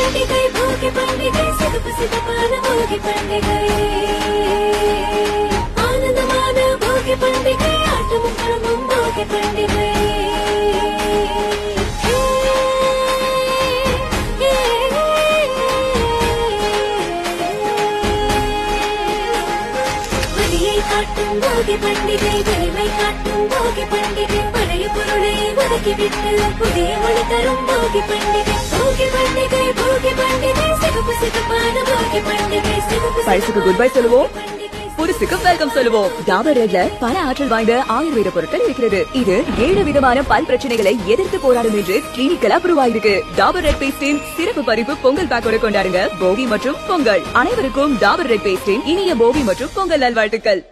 பண்டிகை போகி பண்டிகை சிறப்பு சிறப்பான போகி பண்டிகை ஆனந்தமான போகி பண்டிகை ஆட்டமும் பழமும் போகி பண்டிகை காட்டும் போகி பண்டிகை வலிமை காட்டும் போகி பண்டிகை பழைய பொருளை ஒதுக்கிவிட்டு புதிய மொழி தரும் போகி பண்டிகை போகி பண்டிகை போகி பண்டிகை சிறப்பு சிறப்பான போகி பண்டிகை பழசுக்கு குட் பை சொல்லுவோம், புதுசுக்கு வெல்கம் சொல்லுவோம். டாபர் ரெட்ல பல ஆற்றல் வாய்ந்த ஆயுர்வேத பொருட்கள் இருக்கிறது. இது 7 விதமான பல் பிரச்சனைகளை எதிர்த்து போராடும் என்று கிளினிக்கல் அப்ரூவ் ஆயிருக்கு. டாபர் ரெட் பேஸ்டின் சிறப்பு பறிப்பு பொங்கல் பேக்கோட கொண்டாடுங்க போகி மற்றும் பொங்கல். அனைவருக்கும் டாபர் ரெட் பேஸ்டின் இனிய போகி மற்றும் பொங்கல் நல்வாழ்த்துக்கள்.